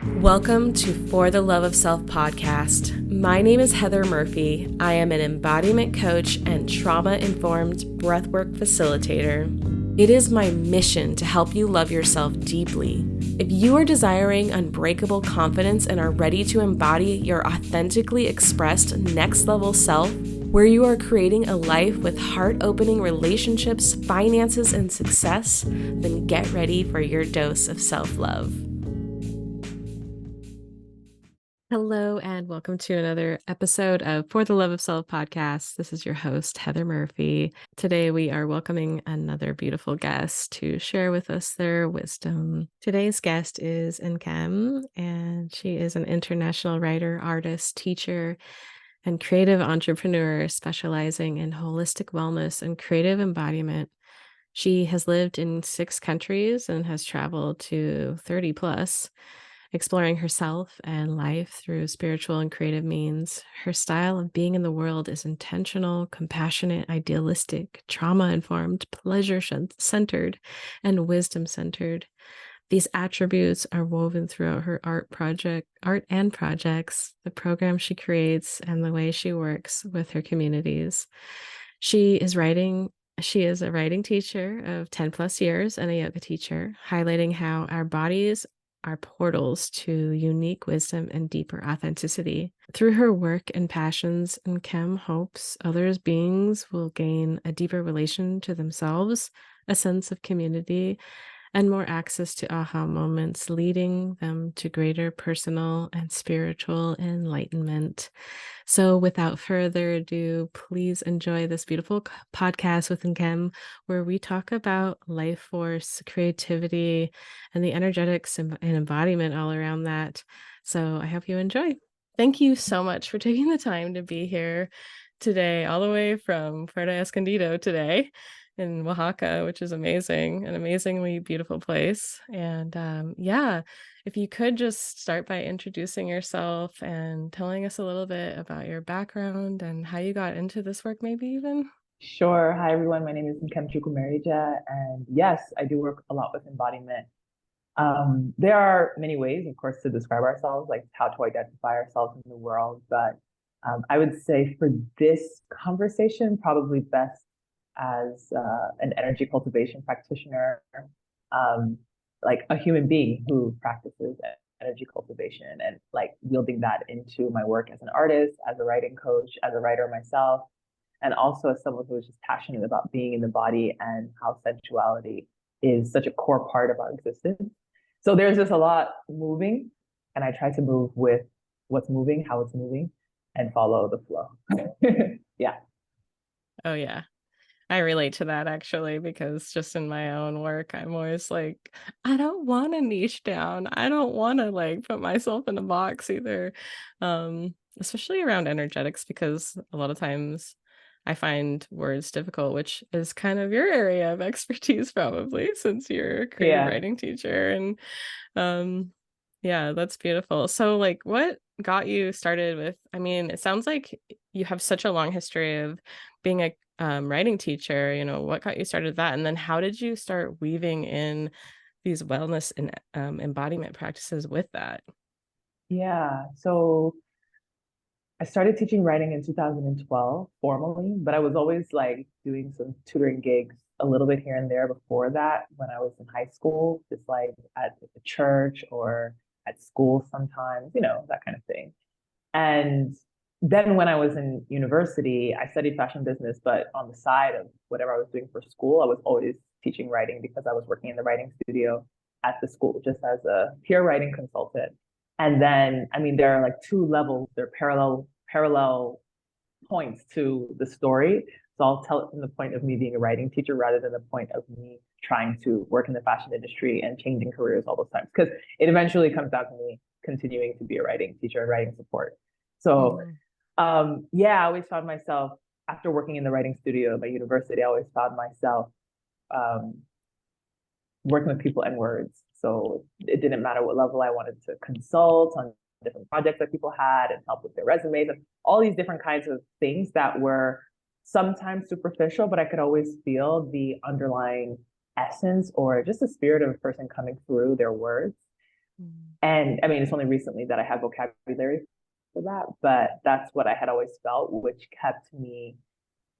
Welcome to For the Love of Self podcast. My name is Heather Murphy. I am an embodiment coach and trauma-informed breathwork facilitator. It is my mission to help you love yourself deeply. If you are desiring unbreakable confidence and are ready to embody your authentically expressed next level self, where you are creating a life with heart-opening relationships, finances, and success, then get ready for your dose of self-love. Hello, and welcome to another episode of For the Love of Self podcast. This is your host, Heather Murphy. Today, we are welcoming another beautiful guest to share with us their wisdom. Today's guest is Nkem, and she is an international writer, artist, teacher, and creative entrepreneur specializing in holistic wellness and creative embodiment. She has lived in 6 countries and has traveled to 30 plus. Exploring herself and life through spiritual and creative means. Her style of being in the world is intentional, compassionate, idealistic, trauma-informed, pleasure-centered, and wisdom-centered. These attributes are woven throughout her art and projects, the programs she creates, and the way she works with her communities. She is a writing teacher of 10 plus years and a yoga teacher, highlighting how our bodies are portals to unique wisdom and deeper authenticity. Through her work and passions, Nkem hopes others beings will gain a deeper relation to themselves, a sense of community, and more access to aha moments, leading them to greater personal and spiritual enlightenment. So without further ado, please enjoy this beautiful podcast with Nkem, where we talk about life force, creativity, and the energetics and embodiment all around that. So I hope you enjoy. Thank you so much for taking the time to be here today, all the way from Puerto Escondido today in Oaxaca, which is amazing, an amazingly beautiful place. And if you could just start by introducing yourself and telling us a little bit about your background and how you got into this work, maybe even. Sure. Hi, everyone. My name is Nkem Chukwumerije, and yes, I do work a lot with embodiment. There are many ways, of course, to describe ourselves, like how to identify ourselves in the world. But I would say for this conversation, probably best as an energy cultivation practitioner, um, like a human being who practices energy cultivation and like wielding that into my work as an artist, as a writing coach, as a writer myself, and also as someone who is just passionate about being in the body and how sensuality is such a core part of our existence. So there's just a lot moving, and I try to move with what's moving, how it's moving, and follow the flow. Yeah. Oh, yeah. I relate to that actually, because just in my own work, I'm always like, I don't want to niche down. I don't want to like put myself in a box either. Especially around energetics, because a lot of times I find words difficult, which is kind of your area of expertise, probably, since you're a creative writing teacher. And yeah, that's beautiful. So like what got you started with, I mean, it sounds like you have such a long history of being a writing teacher, what got you started with that? And then how did you start weaving in these wellness and embodiment practices with that? Yeah. So I started teaching writing in 2012 formally, but I was always like doing some tutoring gigs a little bit here and there before that when I was in high school, just like at the church or at school sometimes, that kind of thing. And then when I was in university, I studied fashion business, but on the side of whatever I was doing for school, I was always teaching writing because I was working in the writing studio at the school just as a peer writing consultant. And then, I mean, there are like 2 levels, there are parallel points to the story. So I'll tell it from the point of me being a writing teacher rather than the point of me trying to work in the fashion industry and changing careers all those times. Because it eventually comes down to me continuing to be a writing teacher and writing support. So I always found myself, after working in the writing studio at my university, I always found myself working with people and words. So it didn't matter what level I wanted to consult on different projects that people had and help with their resumes and all these different kinds of things that were sometimes superficial, but I could always feel the underlying essence or just the spirit of a person coming through their words. And I mean, it's only recently that I have vocabulary for that, but that's what I had always felt, which kept me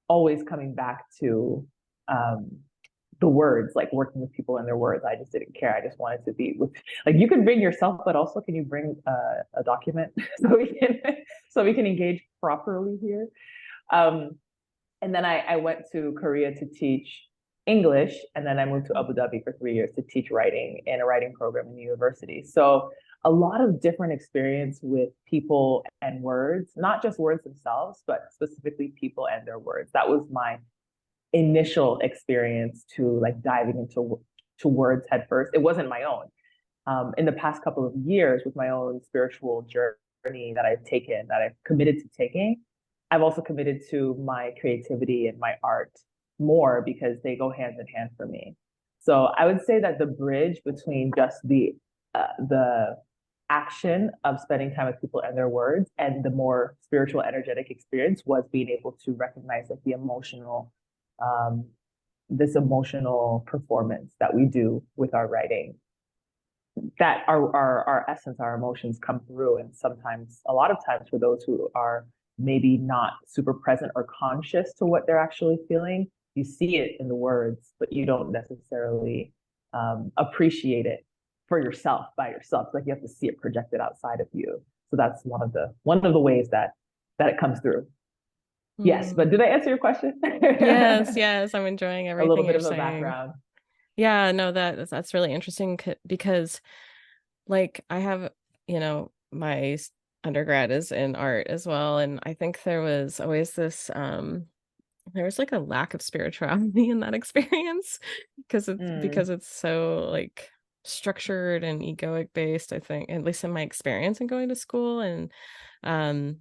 always coming back to um, the words, like working with people and their words. I just didn't care. I just wanted to be with, like, you can bring yourself, but also can you bring a document so we can engage properly here. Um, and then I went to Korea to teach English, and then I moved to Abu Dhabi for 3 years to teach writing in a writing program in the university. So a lot of different experience with people and words, not just words themselves, but specifically people and their words. That was my initial experience to like diving into to words head first. It wasn't my own. In the past couple of years, with my own spiritual journey that I've taken, that I've committed to taking, I've also committed to my creativity and my art more because they go hand in hand for me. So I would say that the bridge between just the action of spending time with people and their words and the more spiritual, energetic experience was being able to recognize like the emotional, um, this emotional performance that we do with our writing, that our essence, our emotions come through. And sometimes, a lot of times, for those who are maybe not super present or conscious to what they're actually feeling, you see it in the words, but you don't necessarily appreciate it for yourself by yourself. Like you have to see it projected outside of you. So that's one of the ways that it comes through. Yes, but Mm. did I answer your question? Yes, yes, I'm enjoying A little everything bit you're of a saying. background. Yeah, no, that's really interesting because like I have, my undergrad is in art as well, and I think there was always this there was like a lack of spirituality in that experience Mm, because it's so like structured and egoic based, I think, at least in my experience in going to school. And um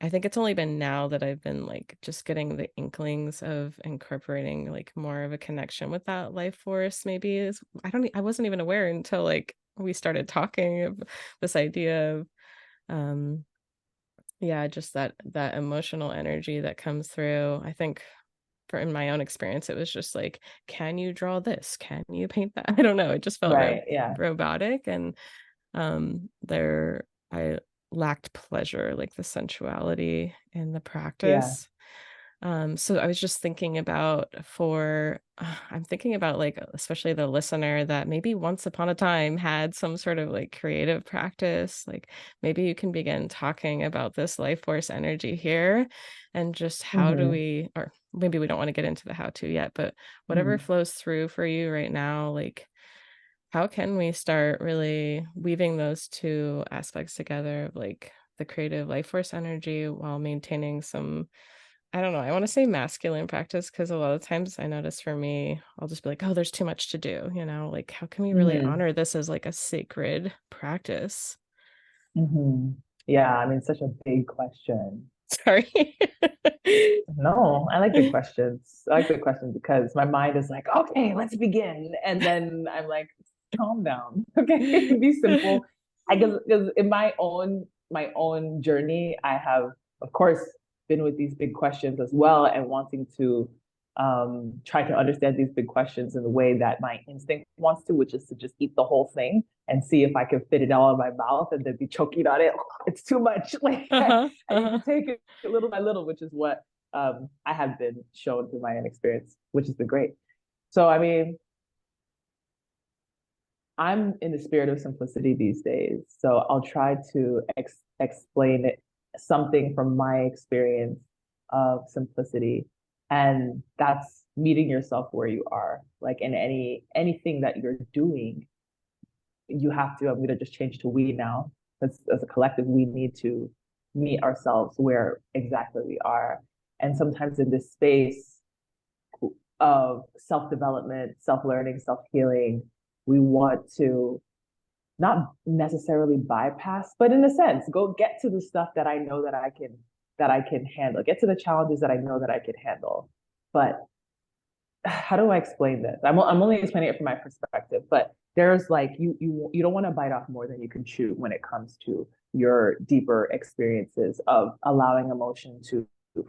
I think it's only been now that I've been like just getting the inklings of incorporating like more of a connection with that life force. Maybe is I wasn't even aware until like we started talking of this idea of um yeah, just that emotional energy that comes through. I think for in my own experience, it was just like, can you draw this? Can you paint that? I don't know. It just felt right. Yeah. robotic, and there I lacked pleasure, like the sensuality in the Yeah. practice. So I was just thinking about I'm thinking about like especially the listener that maybe once upon a time had some sort of like creative practice. Like maybe you can begin talking about this life force energy here and just how do Hmm. we, or maybe we don't want to get into the how to yet, but whatever Hmm. flows through for you right now, like how can we start really weaving those two aspects together of like the creative life force energy while maintaining some, I don't know, I wanna say masculine practice because a lot of times I notice for me, I'll just be like, "Oh, there's too much to do," Like, how can we really Hmm. honor this as, like, a sacred practice? Hmm. Yeah, I mean, such a big question. Sorry. No, I like big questions. I like big questions because my mind is like, okay, let's begin. And then I'm like, calm down. Okay, be simple. I guess because in my own journey, I have, of course, been with these big questions as well and wanting to try to understand these big questions in the way that my instinct wants to, which is to just eat the whole thing and see if I can fit it all in my mouth and then be choking on it. It's too much. Like Uh-huh, I need to uh-huh. take it little by little, which is what I have been shown through my own experience, which has been great. So, I mean, I'm in the spirit of simplicity these days. So I'll try to explain it, something from my experience of simplicity. And that's meeting yourself where you are. Like in anything that you're doing, you have to, I'm going to just change to we now. As a collective, we need to meet ourselves where exactly we are. And sometimes in this space of self development, self learning, self healing, we want to not necessarily bypass, but in a sense, go get to the stuff that I know that I can handle, get to the challenges that I know that I can handle. But how do I explain this? I'm only explaining it from my perspective, but there's like you don't want to bite off more than you can chew when it comes to your deeper experiences of allowing emotion to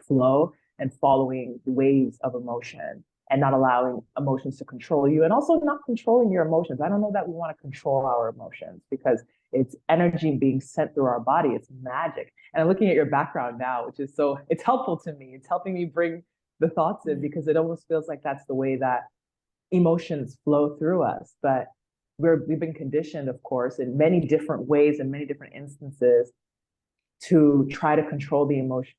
flow and following the waves of emotion. and not allowing emotions to control you, and also not controlling your emotions. I don't know that we want to control our emotions because it's energy being sent through our body. It's magic. And I'm looking at your background now, which is so, it's helpful to me. It's helping me bring the thoughts in because it almost feels like that's the way that emotions flow through us. But we've been conditioned, of course, in many different ways, in many different instances, to try to control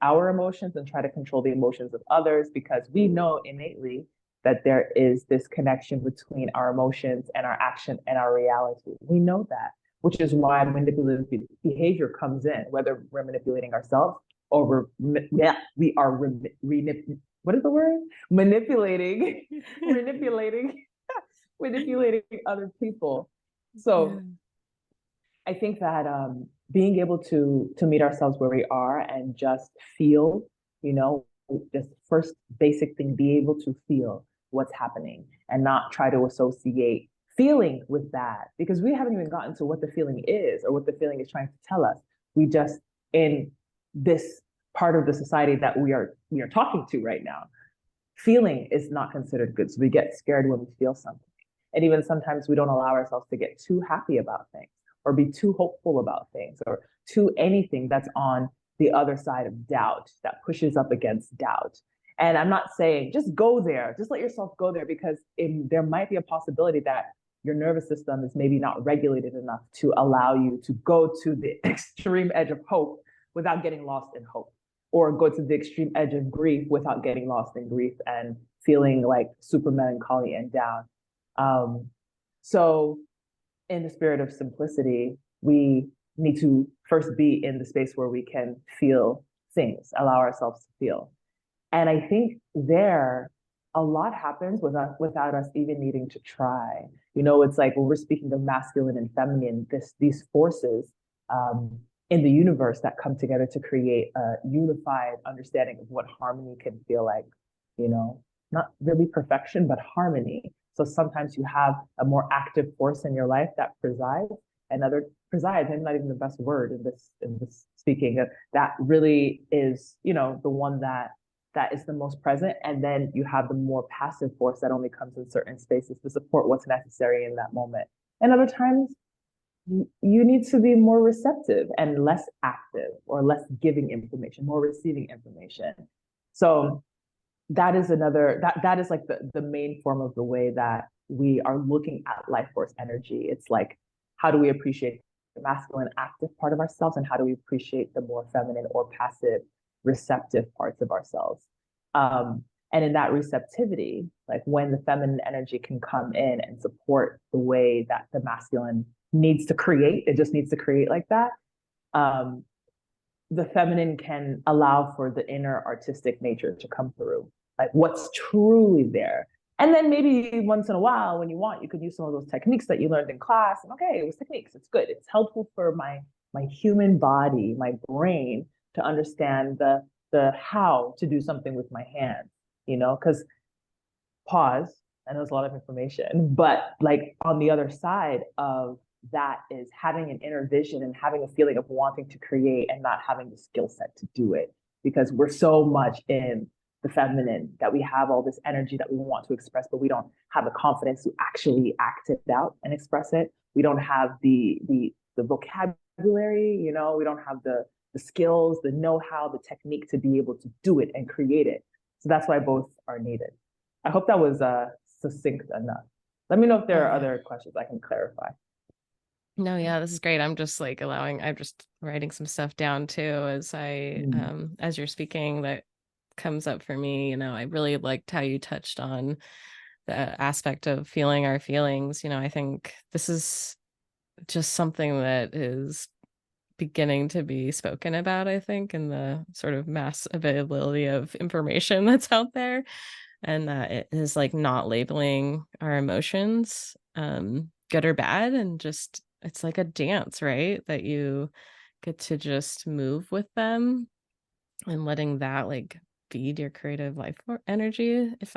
our emotions, and try to control the emotions of others, because we know innately that there is this connection between our emotions and our action and our reality. We know that, which is why manipulative behavior comes in, whether we're manipulating ourselves or we are what is the word? Manipulating, manipulating, manipulating other people. So I think that being able to meet ourselves where we are and just feel, just first basic thing, be able to feel what's happening and not try to associate feeling with that, because we haven't even gotten to what the feeling is or what the feeling is trying to tell us. We just, in this part of the society that we are talking to right now, feeling is not considered good. So we get scared when we feel something. And even sometimes we don't allow ourselves to get too happy about things or be too hopeful about things or too anything that's on the other side of doubt, that pushes up against doubt. And I'm not saying just go there, just let yourself go there, because there might be a possibility that your nervous system is maybe not regulated enough to allow you to go to the extreme edge of hope without getting lost in hope, or go to the extreme edge of grief without getting lost in grief and feeling like super melancholy and down. So in the spirit of simplicity, we need to first be in the space where we can feel things, allow ourselves to feel. And I think there, a lot happens without us even needing to try. It's like when we're speaking of masculine and feminine, these forces in the universe that come together to create a unified understanding of what harmony can feel like, not really perfection, but harmony. So sometimes you have a more active force in your life that presides, and presides, maybe not even the best word in this speaking, that really is, the one that is the most present. And then you have the more passive force that only comes in certain spaces to support what's necessary in that moment. And other times you need to be more receptive and less active, or less giving information, more receiving information. So that is that is like the main form of the way that we are looking at life force energy. It's like, how do we appreciate the masculine active part of ourselves, and how do we appreciate the more feminine or passive receptive parts of ourselves? And in that receptivity, like when the feminine energy can come in and support the way that the masculine needs to create, it just needs to create like that. The feminine can allow for the inner artistic nature to come through, like what's truly there. And then maybe once in a while, when you want, you could use some of those techniques that you learned in class. And okay, it was techniques. It's good. It's helpful for my human body, my brain, to understand the how to do something with my hands. Because pause. I know it's a lot of information, but like on the other side of that is having an inner vision and having a feeling of wanting to create and not having the skill set to do it, because we're so much in the feminine that we have all this energy that we want to express, but we don't have the confidence to actually act it out and express it. We don't have the vocabulary, we don't have the skills, the know-how, the technique to be able to do it and create it. So that's why both are needed. I hope that was succinct enough. Let me know if there are other questions I can clarify. No, yeah, this is great. I'm just I'm just writing some stuff down too as as you're speaking, that comes up for me. I really liked how you touched on the aspect of feeling our feelings. I think this is just something that is beginning to be spoken about, I think, in the sort of mass availability of information that's out there. And that it is like not labeling our emotions, good or bad, and just it's like a dance, right? That you get to just move with them, and letting that like feed your creative life energy. If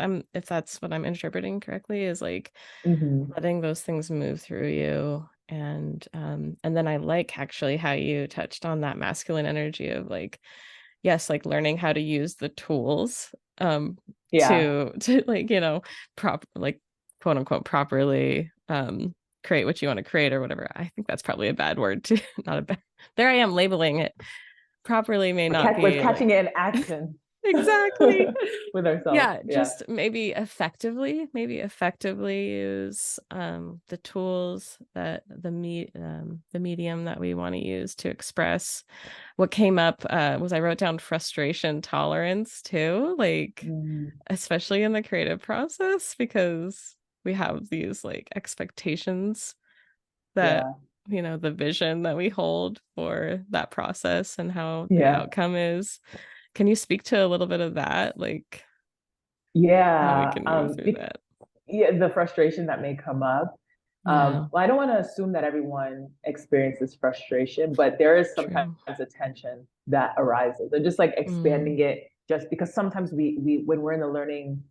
that's what I'm interpreting correctly, is like letting those things move through you. And then I like actually how you touched on that masculine energy of like, yes, like learning how to use the tools Yeah. to like, like quote unquote properly create what you want to create or whatever. I think that's probably a bad word too. Not a bad, there I am labeling it. Properly may not We're be like catching it in action exactly. with ourselves. Yeah, Yeah. just maybe effectively use the tools that the medium that we want to use to express. What came up was I wrote down frustration tolerance too, like Mm, especially in the creative process, because we have these like expectations that, yeah. the vision that we hold for that process and how the Yeah. outcome is. Can you speak to a little bit of that, like how we Yeah. can move through that? Yeah, the frustration that may come up. Yeah, Well, I don't want to assume that everyone experiences frustration, but there is sometimes true. a tension that arises. And just like Mm, expanding it, just because sometimes we when we're in the learning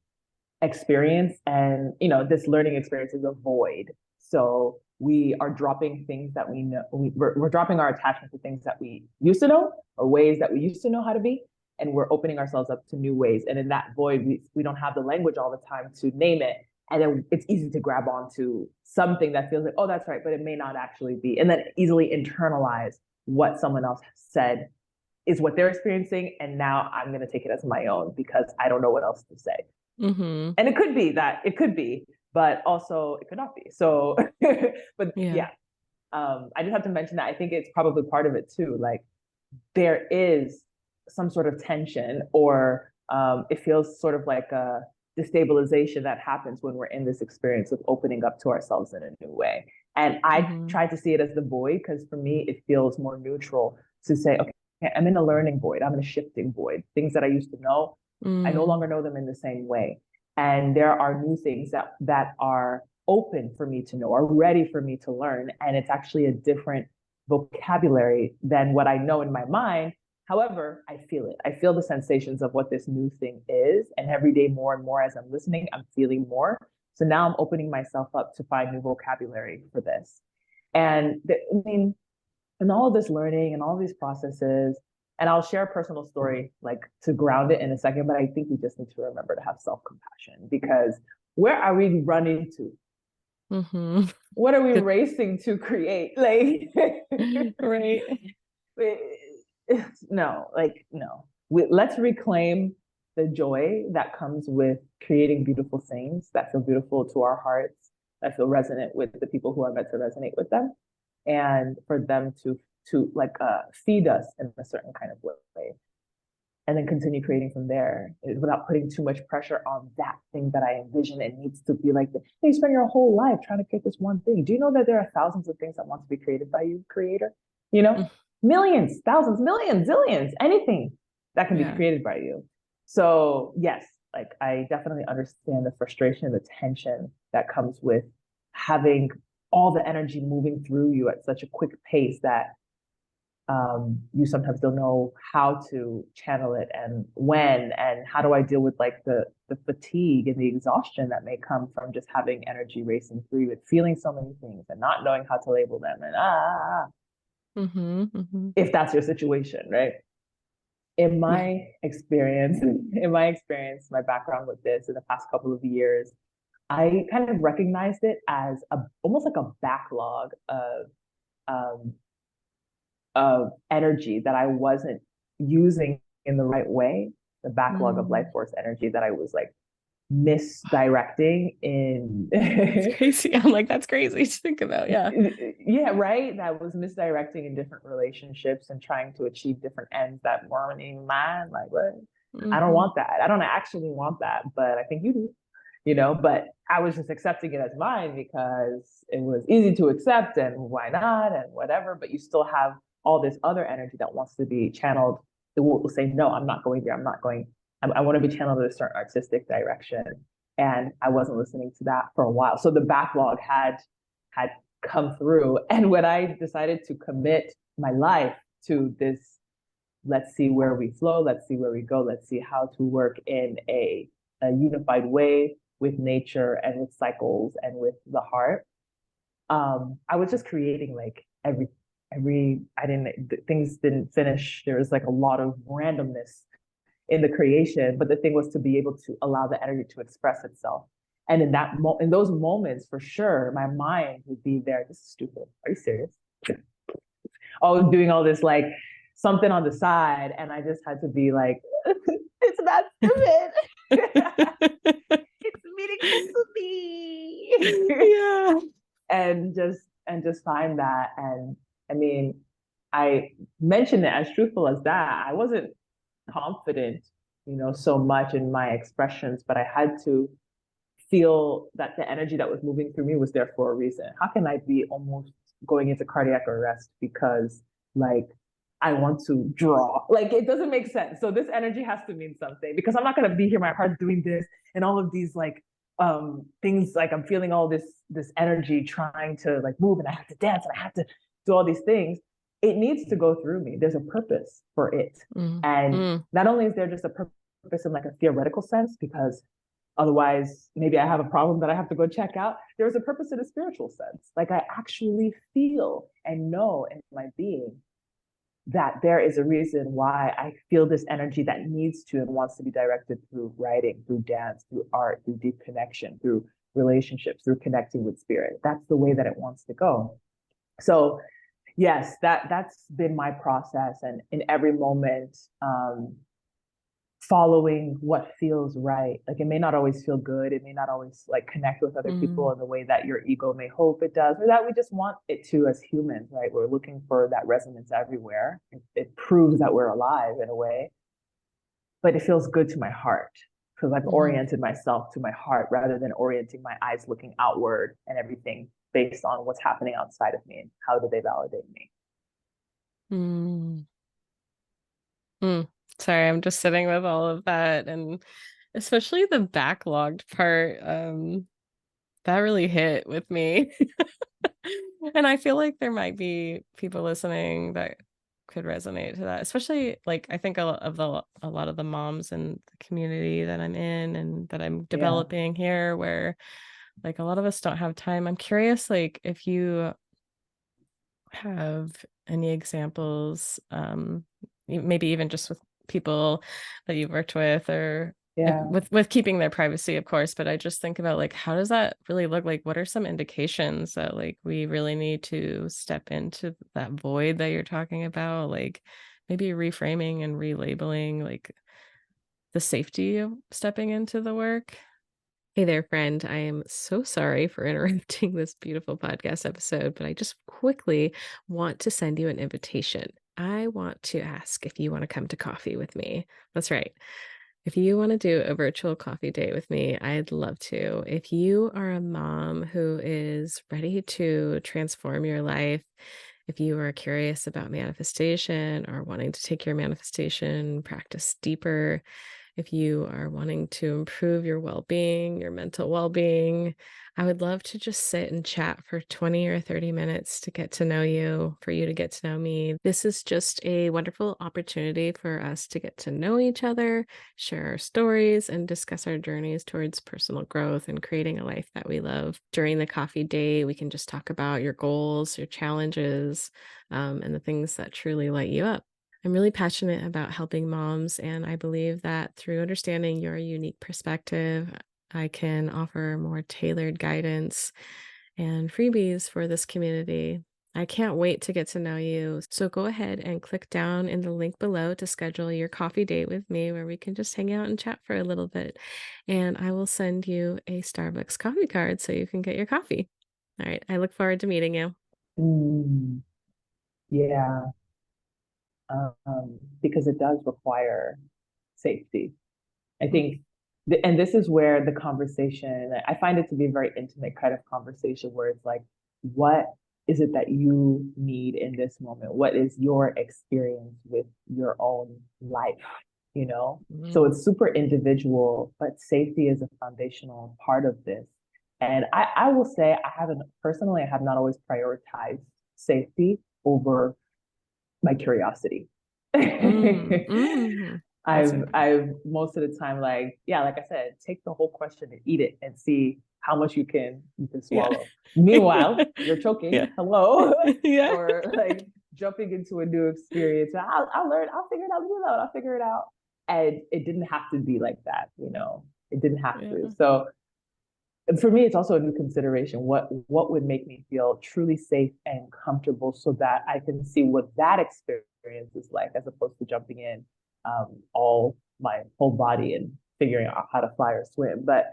experience, and this learning experience is a void. So we are dropping things that we know, we're dropping our attachment to things that we used to know, or ways that we used to know how to be, and we're opening ourselves up to new ways. And in that void, we don't have the language all the time to name it. And then it's easy to grab onto something that feels like, oh, that's right, but it may not actually be. And then easily internalize what someone else said is what they're experiencing. And now I'm going to take it as my own because I don't know what else to say. mm-hmm. And it could be that, it could be, but also it could not be. So, but Yeah. yeah, I just have to mention that I think it's probably part of it too. Like there is some sort of tension, or it feels sort of like a destabilization that happens when we're in this experience of opening up to ourselves in a new way. And I Mm-hmm. try to see it as the void, because for me, it feels more neutral to say, okay, I'm in a learning void, I'm in a shifting void. Things that I used to know, I no Mm, longer know them in the same way. And there are new things that are open for me to know, are ready for me to learn. And it's actually a different vocabulary than what I know in my mind. However, I feel it. I feel the sensations of what this new thing is. And every day, more and more as I'm listening, I'm feeling more. So now I'm opening myself up to find new vocabulary for this. And I mean, and all of this learning and all these processes, and I'll share a personal story like to ground it in a second, but I think we just need to remember to have self-compassion, because where are we running to? mm-hmm. What are we Good. racing to create? Like, Right. no, like, no. Let's reclaim the joy that comes with creating beautiful things that feel beautiful to our hearts, that feel resonant with the people who are meant to resonate with them, and for them to like feed us in a certain kind of way, and then continue creating from there without putting too much pressure on that thing that I envision. It needs to be like, hey, you spend your whole life trying to create this one thing. Do you know that there are thousands of things that want to be created by you, creator? You know, Mm, millions, thousands, millions, zillions, anything that can be yeah. created by you. So yes, like I definitely understand the frustration and the tension that comes with having all the energy moving through you at such a quick pace that you sometimes don't know how to channel it, and when, and how do I deal with like the fatigue and the exhaustion that may come from just having energy racing through you and feeling so many things and not knowing how to label them, and Mm-hmm. Mm-hmm. if that's your situation, right? In Yeah. my experience, my background with this in the past couple of years, I kind of recognized it as almost like a backlog um, of energy that I wasn't using in the right way, the backlog of life Mm. force energy that I was like misdirecting in That's crazy. I'm like, that's crazy to think about. Yeah. yeah, right, that was misdirecting in different relationships and trying to achieve different ends that weren't even mine. Like, what? I don't Mm-hmm. want that. I don't actually want that, but I think you do, but I was just accepting it as mine because it was easy to accept, and why not, and whatever. But you still have all this other energy that wants to be channeled. It will say, no, I'm not going there. I'm not going. I want to be channeled in a certain artistic direction. And I wasn't listening to that for a while. So the backlog had come through. And when I decided to commit my life to this, let's see where we flow, let's see where we go, let's see how to work in a unified way with nature and with cycles and with the heart. I was just creating like every I didn't things didn't finish. There was like a lot of randomness in the creation, but the thing was to be able to allow the energy to express itself. And in those moments, for sure, my mind would be there. This is stupid. Are you serious? Oh, doing all this like something on the side, and I just had to be like, it's not stupid. It's meaningful to me. Yeah. And just find that. And I mean, I mentioned it as truthful as that. I wasn't confident, so much in my expressions, but I had to feel that the energy that was moving through me was there for a reason. How can I be almost going into cardiac arrest because like I want to draw? Like it doesn't make sense. So this energy has to mean something, because I'm not gonna be here, my heart's doing this and all of these like things, like I'm feeling all this energy trying to like move, and I have to dance and I have to do all these things. It needs to go through me. There's a purpose for it. And not only is there just a purpose in like a theoretical sense, because otherwise maybe I have a problem that I have to go check out. There's a purpose in a spiritual sense. Like I actually feel and know in my being that there is a reason why I feel this energy that needs to and wants to be directed through writing, through dance, through art, through deep connection, through relationships, through connecting with spirit. That's the way that it wants to go. So yes, that's been my process. And in every moment, following what feels right. Like it may not always feel good. It may not always like connect with other people in the way that your ego may hope it does, or that we just want it to as humans, right? We're looking for that resonance everywhere. It proves that we're alive in a way, but it feels good to my heart because I've oriented myself to my heart rather than orienting my eyes looking outward and everything based on what's happening outside of me and how do they validate me. Sorry, I'm just sitting with all of that, and especially the backlogged part. That really hit with me. And I feel like there might be people listening that could resonate to that, especially like I think a lot of the moms in the community that I'm in and that I'm developing here, where like a lot of us don't have time. I'm curious, like if you have any examples, maybe even just with people that you've worked with, or with keeping their privacy, of course, but I just think about like how does that really look? Like what are some indications that like we really need to step into that void that you're talking about, like maybe reframing and relabeling like the safety of stepping into the work? Hey there, friend. I am so sorry for interrupting this beautiful podcast episode, but I just quickly want to send you an invitation. I want to ask if you want to come to coffee with me. That's right. If you want to do a virtual coffee date with me, I'd love to. If you are a mom who is ready to transform your life, if you are curious about manifestation or wanting to take your manifestation practice deeper, if you are wanting to improve your well-being, your mental well-being, I would love to just sit and chat for 20 or 30 minutes to get to know you, for you to get to know me. This is just a wonderful opportunity for us to get to know each other, share our stories, and discuss our journeys towards personal growth and creating a life that we love. During the coffee date, we can just talk about your goals, your challenges, and the things that truly light you up. I'm really passionate about helping moms, and I believe that through understanding your unique perspective, I can offer more tailored guidance and freebies for this community. I can't wait to get to know you. So go ahead and click down in the link below to schedule your coffee date with me, where we can just hang out and chat for a little bit. And I will send you a Starbucks coffee card so you can get your coffee. All right. I look forward to meeting you. Yeah. Because it does require safety. I think, and this is where the conversation, I find it to be a very intimate kind of conversation where it's like, what is it that you need in this moment? What is your experience with your own life? So it's super individual, but safety is a foundational part of this. And I will say, I have not always prioritized safety over my curiosity. I've most of the time, like I said, take the whole question and eat it and see how much you can swallow. Meanwhile, you're choking. Hello. Or like jumping into a new experience. I'll learn. I'll figure it out. I'll figure it out. And it didn't have to be like that, you know, it didn't have to. Yeah. So for me, it's also a new consideration. What would make me feel truly safe and comfortable so that I can see what that experience is like, as opposed to jumping in all my whole body and figuring out how to fly or swim. But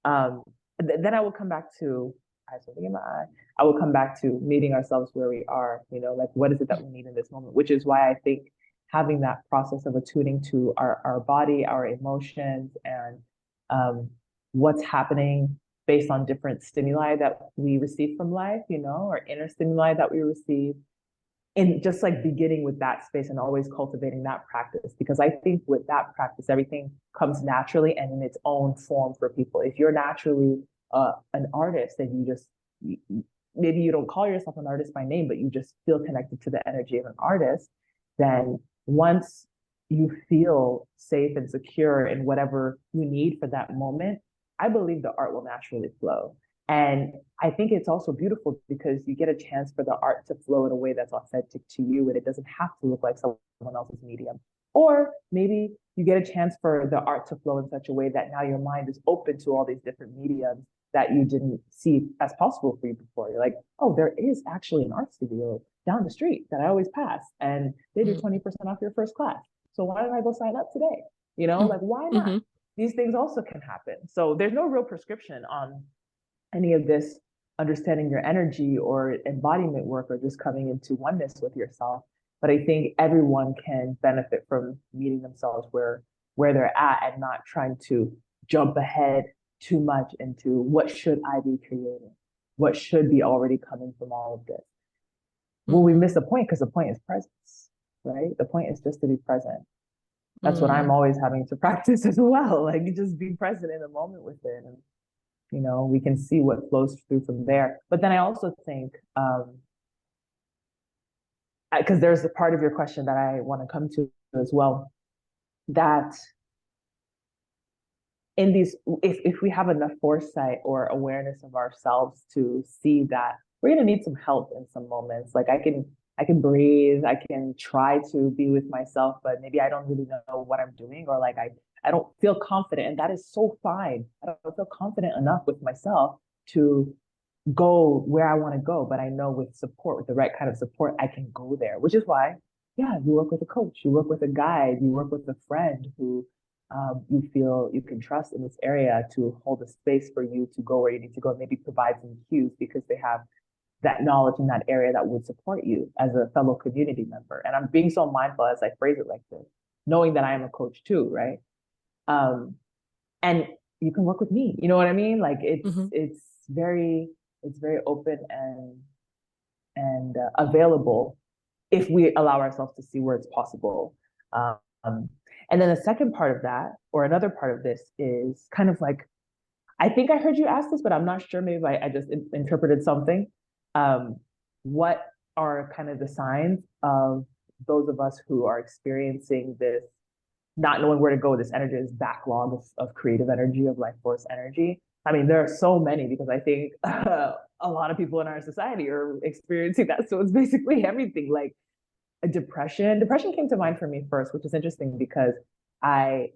then I will come back to, I have something in my eye. I will come back to meeting ourselves where we are, you know, like what is it that we need in this moment, which is why I think having that process of attuning to our body, our emotions, and um, what's happening based on different stimuli that we receive from life, you know, or inner stimuli that we receive. And just like beginning with that space and always cultivating that practice, because I think with that practice, everything comes naturally and in its own form for people. If you're naturally an artist and maybe you don't call yourself an artist by name, but you just feel connected to the energy of an artist, then once you feel safe and secure in whatever you need for that moment, I believe the art will naturally flow. And I think it's also beautiful because you get a chance for the art to flow in a way that's authentic to you and it doesn't have to look like someone else's medium. Or maybe you get a chance for the art to flow in such a way that now your mind is open to all these different mediums that you didn't see as possible for you before. You're like, oh, there is actually an art studio down the street that I always pass, and they do 20% off your first class. So why don't I go sign up today? You know, like why not? Mm-hmm. These things also can happen. So there's no real prescription on any of this understanding your energy or embodiment work or just coming into oneness with yourself. But I think everyone can benefit from meeting themselves where they're at and not trying to jump ahead too much into what should I be creating? What should be already coming from all of this? Well, we miss the point because the point is presence, right? The point is just to be present. That's what I'm always having to practice as well. Like you just be present in the moment with it. And you know, we can see what flows through from there. But then I also think, because there's a part of your question that I want to come to as well, that in these, if we have enough foresight or awareness of ourselves to see that we're going to need some help in some moments, like I can breathe, I can try to be with myself, but maybe I don't really know what I'm doing, or like I don't feel confident, and that is so fine. I don't feel confident enough with myself to go where I want to go, but I know with support, with the right kind of support, I can go there, which is why, yeah, you work with a coach, you work with a guide, you work with a friend who you feel you can trust in this area to hold a space for you to go where you need to go, maybe provide some cues because they have that knowledge in that area that would support you as a fellow community member. And I'm being so mindful as I phrase it like this, knowing that I am a coach too, right? Um, and you can work with me. You know what I mean? Like it's very open and available if we allow ourselves to see where it's possible. Um, and then the second part of that, or another part of this, is kind of like, I think I heard you ask this, but I'm not sure. Maybe I just interpreted something. Um, what are kind of the signs of those of us who are experiencing this, not knowing where to go, this energy, this backlog of creative energy, of life force energy? I mean, there are so many because I think a lot of people in our society are experiencing that. So it's basically everything, like a depression. Depression came to mind for me first, which is interesting because I,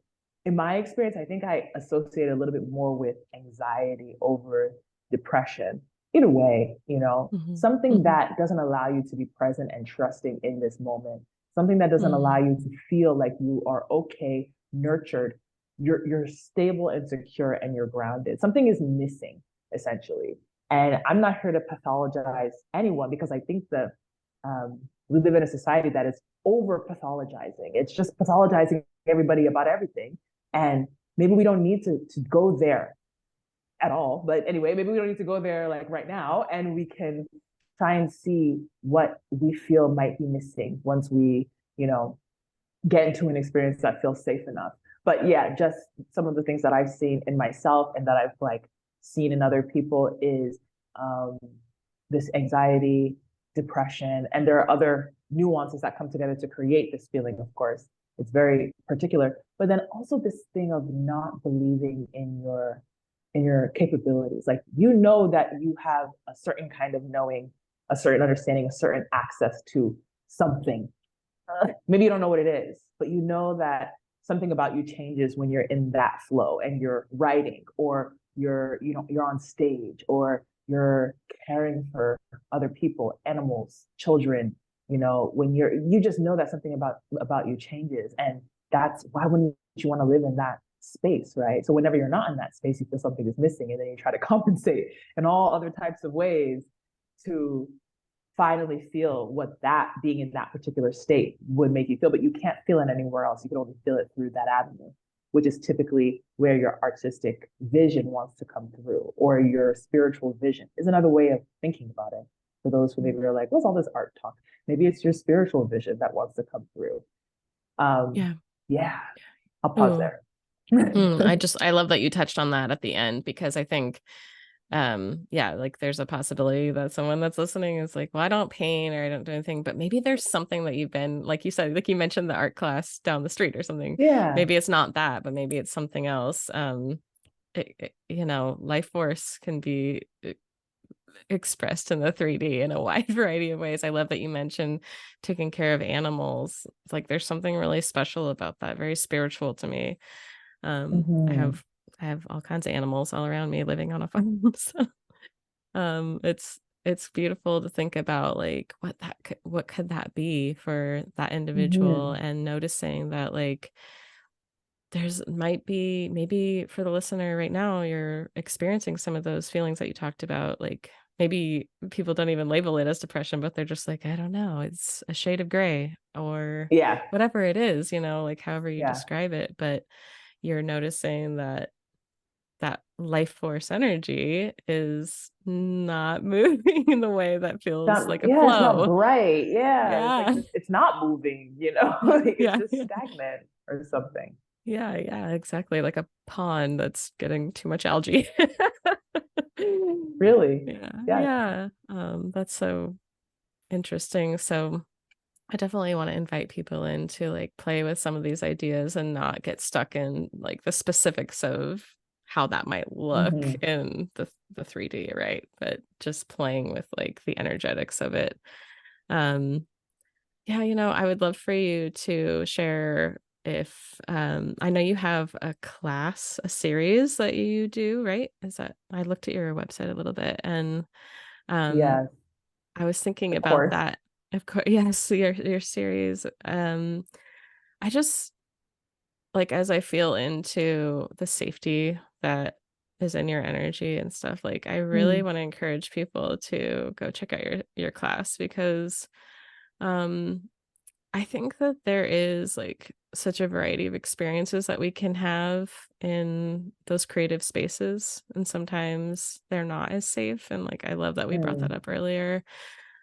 in my experience, I think I associate a little bit more with anxiety over depression. Either way, you know, something that doesn't allow you to be present and trusting in this moment, something that doesn't allow you to feel like you are okay, nurtured, you're stable and secure and you're grounded. Something is missing, essentially. And I'm not here to pathologize anyone because I think that we live in a society that is over pathologizing. It's just pathologizing everybody about everything. And maybe we don't need to go there at all. But anyway, maybe we don't need to go there like right now. And we can try and see what we feel might be missing once we, you know, get into an experience that feels safe enough. But yeah, just some of the things that I've seen in myself and that I've like seen in other people is this anxiety, depression, and there are other nuances that come together to create this feeling, of course. It's very particular, but then also this thing of not believing in your capabilities. Like you know that you have a certain kind of knowing, a certain understanding, a certain access to something. Maybe you don't know what it is, but you know that something about you changes when you're in that flow and you're writing, or you're on stage, or you're caring for other people, animals, children. When you just know that something about you changes, and that's why wouldn't you want to live in that space, right? So whenever you're not in that space, you feel something is missing, and then you try to compensate in all other types of ways to finally feel what that being in that particular state would make you feel, but you can't feel it anywhere else. You can only feel it through that avenue, which is typically where your artistic vision wants to come through, or your spiritual vision is another way of thinking about it. For those who maybe are like, what's all this art talk? Maybe it's your spiritual vision that wants to come through. Yeah. Yeah, I'll pause Oh, there. I love that you touched on that at the end, because I think yeah, like there's a possibility that someone that's listening is like, well, I don't paint or I don't do anything, but maybe there's something that you've been, like you said, like you mentioned the art class down the street or something. Yeah. Maybe it's not that, but maybe it's something else. Life force can be expressed in the 3D in a wide variety of ways. I love that you mentioned taking care of animals. It's like there's something really special about that, very spiritual to me. um i Mm-hmm. have I have all kinds of animals all around me living on a farm. So it's beautiful to think about, like, what could that be for that individual, Mm-hmm. and noticing that, like, there's might be, maybe for the listener right now, you're experiencing some of those feelings that you talked about. Like, maybe people don't even label it as depression, but they're just like, I don't know, it's a shade of gray, or Yeah. whatever it is, like however you Yeah. describe it. But you're noticing that life force energy is not moving in the way that feels like a It's not flow. bright. Yeah. It's like Yeah. it's not moving, like it's Yeah. just Yeah. stagnant or something. Yeah. Yeah. Exactly. Like a pond that's getting too much algae. Really. Yeah. Yeah. Yeah. That's so interesting. So I definitely want to invite people in to, like, play with some of these ideas and not get stuck in, like, the specifics of how that might look Mm-hmm. in the 3D, right? But just playing with, like, the energetics of it. Um yeah, I would love for you to share, if I know you have a class, a series that you do, right? Is that, I looked at your website a little bit, and um Yes, I was thinking of about course. that. Of course, yes, your series. I just, like, as I feel into the safety that is in your energy and stuff, like, I really Mm, want to encourage people to go check out your class, because um I think that there is, like, such a variety of experiences that we can have in those creative spaces, and sometimes they're not as safe. And, like, I love that we brought that mm, up earlier.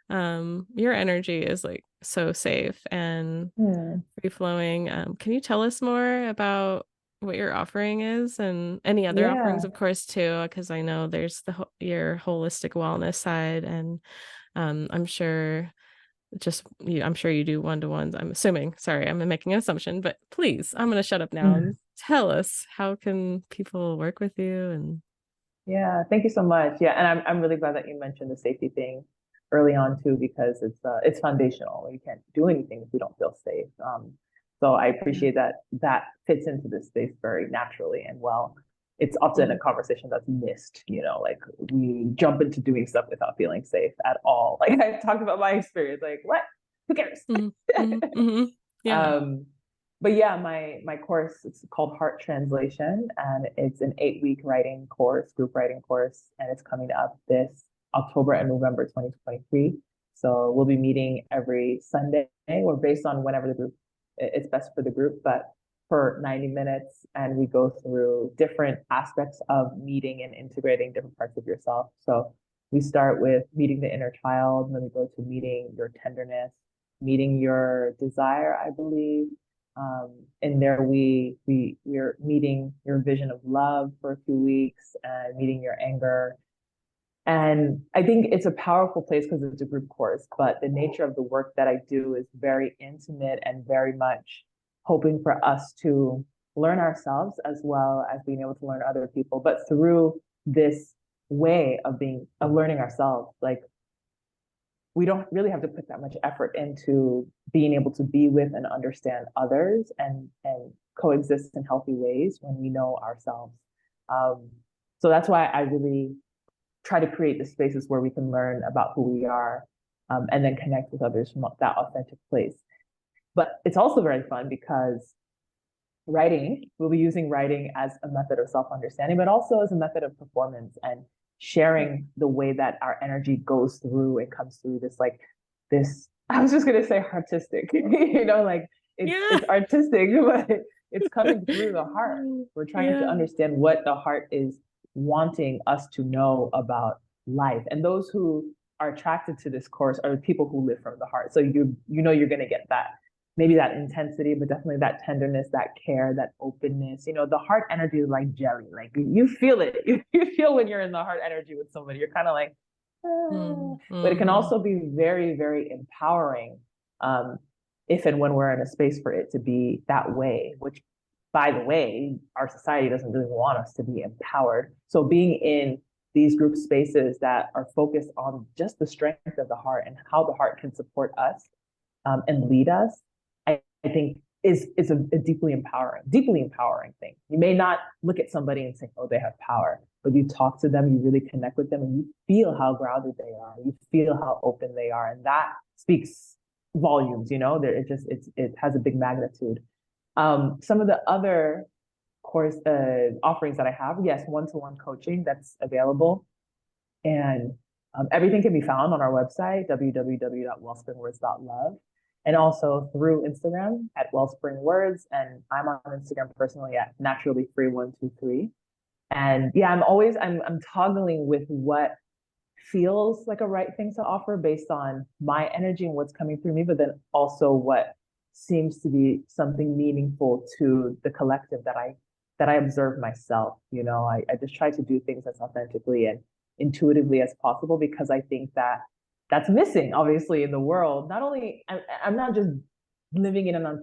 Your energy is, like, so safe and mm. free flowing. Can you tell us more about what your offering is, and any other offerings, Yeah. of course, too? Because I know there's your holistic wellness side, and I'm sure I'm sure you do one-to-ones. I'm assuming. Sorry, I'm making an assumption, but please, I'm going to shut up now Mm. and tell us, how can people work with you? And Yeah, thank you so much. Yeah, and I'm really glad that you mentioned the safety thing early on too, because it's foundational. We can't do anything if we don't feel safe. So I yeah. appreciate that that fits into this space very naturally and well. It's often a Mhm. conversation that's missed, like we jump into doing stuff without feeling safe at all. Like I've talked about my experience, like what? Who cares? Mhm. Mhm. Mhm. Yeah. Um, but yeah, my course, it's called Heart Translation, and it's an 8-week writing course, group writing course, and it's coming up this October and November 2023. So we'll be meeting every Sunday, or based on whenever the group it's best for the group, but for 90 minutes, and we go through different aspects of meeting and integrating different parts of yourself. So we start with meeting the inner child, and then we go to meeting your tenderness, meeting your desire, I believe. In there, we're meeting your vision of love for a few weeks, and meeting your anger. And I think it's a powerful place because it's a group course, but the nature of the work that I do is very intimate and very much hoping for us to learn ourselves as well as being able to learn other people. But through this way of learning ourselves, like we don't really have to put that much effort into being able to be with and understand others and coexist in healthy ways when we know ourselves. Um, so that's why I really try to create the spaces where we can learn about who we are, and then connect with others from that authentic place. But it's also very fun because we'll be using writing as a method of self-understanding, but also as a method of performance and sharing the way that our energy goes through and comes through this, I was just gonna say artistic, like Yeah. it's artistic, but it's coming through the heart. We're trying to Yeah. understand what the heart is wanting us to know about life. And those who are attracted to this course are the people who live from the heart. So you're gonna get that, maybe that intensity, but definitely that tenderness, that care, that openness. The heart energy is like jelly. Like you feel it. You feel when you're in the heart energy with somebody, you're kind of like, ah. But it can Mm-hmm. also be very, very empowering, if and when we're in a space for it to be that way, which, by the way, our society doesn't really want us to be empowered. So being in these group spaces that are focused on just the strength of the heart and how the heart can support us, and lead us, I think is a deeply empowering thing. You may not look at somebody and say, oh, they have power, but you talk to them, you really connect with them, and you feel how grounded they are. You feel how open they are, and that speaks volumes. It has a big magnitude. Some of the other course offerings that I have, yes, one-to-one coaching that's available, and everything can be found on our website, www.wellspringwords.love, and also through Instagram at wellspringwords. And I'm on Instagram personally at naturallyfree123. And yeah, I'm toggling with what feels like a right thing to offer based on my energy and what's coming through me, but then also what seems to be something meaningful to the collective that I observe myself. I just try to do things as authentically and intuitively as possible, because I think that that's missing, obviously, in the world. Not only I'm not just living in an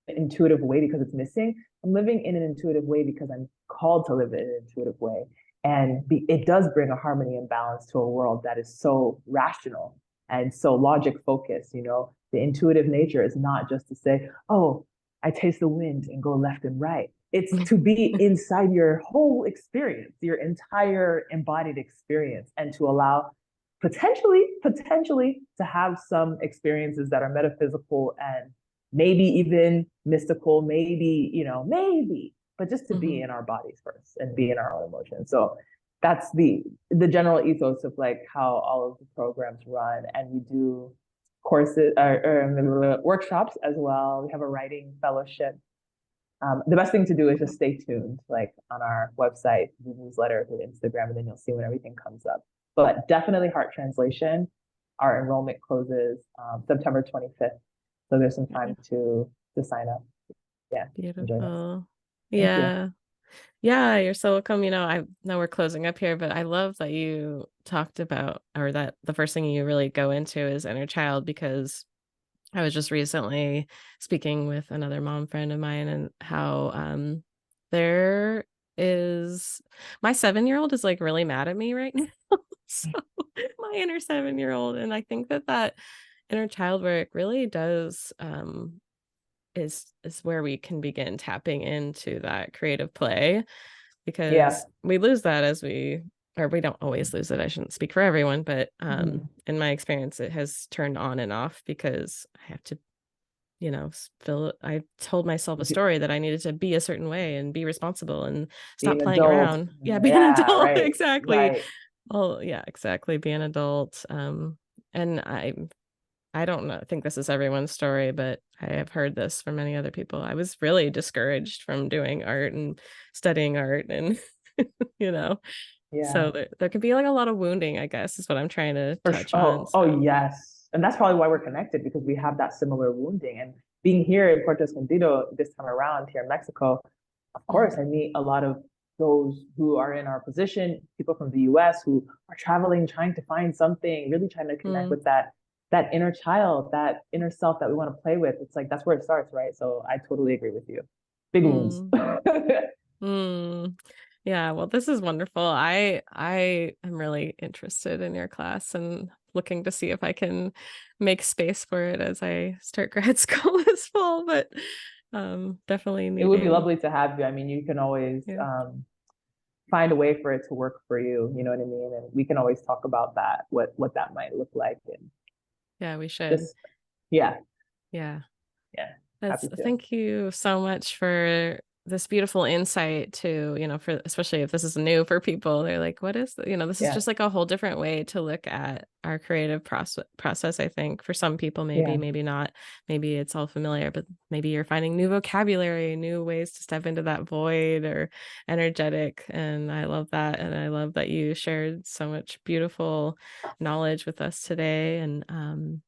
intuitive way because it's missing. I'm living in an intuitive way because I'm called to live in an intuitive way. And it does bring a harmony and balance to a world that is so rational and so logic focused. The intuitive nature is not just to say, oh, I taste the wind and go left and right. It's to be inside your whole experience, your entire embodied experience, and to allow potentially to have some experiences that are metaphysical and maybe even mystical, maybe, but just to be Mm-hmm. in our bodies first and be in our own emotions. So that's the general ethos of like how all of the programs run. And we do courses or workshops as well. We have a writing fellowship. The best thing to do is just stay tuned, like on our website, the newsletter, through Instagram, and then you'll see when everything comes up. But definitely Heart Translation. Our enrollment closes September 25th, so there's some time to sign up. Yeah, and join us. Beautiful. Thank you. Yeah. Yeah, you're so welcome. I know we're closing up here, but I love that you talked about, or that the first thing you really go into is inner child, because I was just recently speaking with another mom friend of mine, and how there is my 7-year-old is like really mad at me right now. So my inner 7-year-old, and I think that inner child work really does is where we can begin tapping into that creative play, Yeah. because we lose that as we don't always lose it. I shouldn't speak for everyone, but Mhm. in my experience, it has turned on and off because I have to, feel. I told myself a story that I needed to be a certain way and be responsible and stop Being playing adult. around. Yeah, be an Yeah, adult. right, Exactly. right. Oh, yeah, exactly. Be an adult. And I don't know, I think this is everyone's story, but I have heard this from many other people. I was really discouraged from doing art and studying art, and you know, Yeah. so there can be like a lot of wounding, I guess, is what I'm trying to For sure. touch on. Oh, So, yes. And that's probably why we're connected, because we have that similar wounding. And being here in Puerto Escondido this time around here in Mexico, of mhm, course, I meet a lot of those who are in our position, people from the US who are traveling, trying to find something, really trying to connect mm, with that inner child, that inner self that we want to play with. It's like that's where it starts, right? So I totally agree with you. Big wounds. mm, mm. Yeah, well, this is wonderful. I am really interested in your class, and looking to see if I can make space for it as I start grad school this fall, but definitely It would be needing. lovely to have you. I mean, you can always Yeah. find a way for it to work for you. You know what I mean? And we can always talk about that, what that might look like, and Yeah, we should. just yeah, Yeah. yeah, That's happy to. Thank you so much for this beautiful insight to, for especially if this is new for people, they're like, what is, this is Yeah, just like a whole different way to look at our creative process. I think for some people, maybe, yeah, maybe not, maybe it's all familiar, but maybe you're finding new vocabulary, new ways to step into that void or energetic. And I love that. And I love that you shared so much beautiful knowledge with us today. And,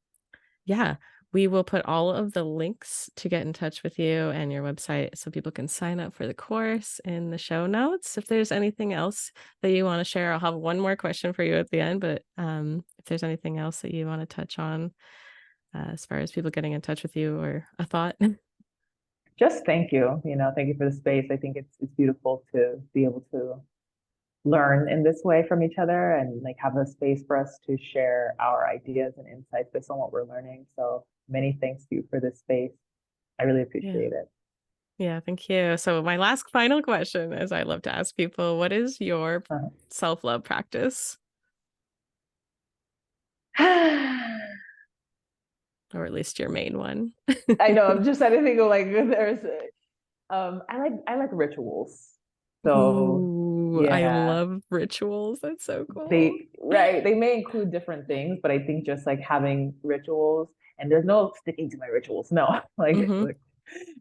yeah, we will put all of the links to get in touch with you and your website so people can sign up for the course in the show notes. If there's anything else that you want to share, I'll have one more question for you at the end, but if there's anything else that you want to touch on as far as people getting in touch with you or a thought. just thank you. Thank you for the space. I think it's beautiful to be able to learn in this way from each other and like have a space for us to share our ideas and insights based on what we're learning. So many thanks to you for this space. I really Yeah. appreciate it. Yeah, thank you. So my last final question is I love to ask people, what is your Uh-huh. self-love practice? Or at least your main one? I know. I'm just trying to think of like I like rituals. So Ooh, I yeah, love rituals. That's so cool. they may include different things, but I think just like having rituals and there's no sticking to my rituals. No, Mhm. like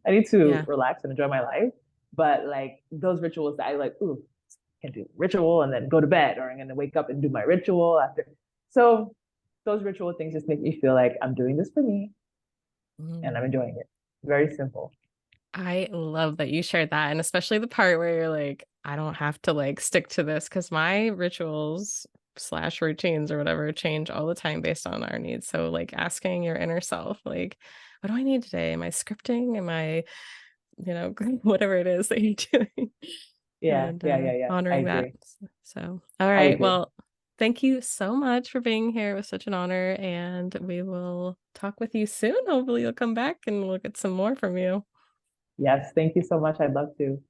I need to Yeah. relax and enjoy my life. But like those rituals that I like, ooh, can do ritual and then go to bed, or I'm gonna wake up and do my ritual after. So those ritual things just make me feel like I'm doing this for me and I'm Mm. enjoying it. Very simple. I love that you shared that, and especially the part where you're like, I don't have to like stick to this because my rituals slash routines or whatever change all the time based on our needs. So like asking your inner self, like, what do I need today? Am I scripting? Am I, whatever it is that you're doing? Yeah, And yeah, yeah, yeah. I honoring that. agree. So, all I right. agree. Well, thank you so much for being here. It was such an honor. And we will talk with you soon. Hopefully, you'll come back and we'll get some more from you. Yes, thank you so much. I'd love to.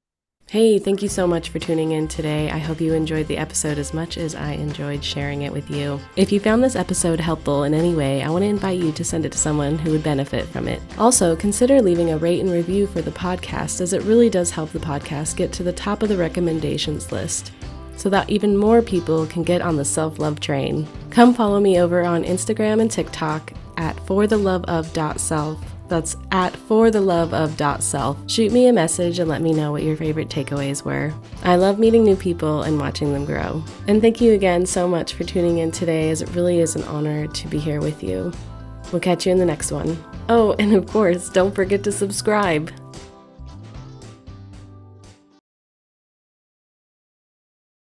Hey, thank you so much for tuning in today. I hope you enjoyed the episode as much as I enjoyed sharing it with you. If you found this episode helpful in any way, I want to invite you to send it to someone who would benefit from it. Also, consider leaving a rate and review for the podcast, as it really does help the podcast get to the top of the recommendations list, so that even more people can get on the self-love train. Come follow me over on Instagram and TikTok at fortheloveof.self. That's at fortheloveof.self. Shoot me a message and let me know what your favorite takeaways were. I love meeting new people and watching them grow. And thank you again so much for tuning in today, as it really is an honor to be here with you. We'll catch you in the next one. Oh, and of course, don't forget to subscribe.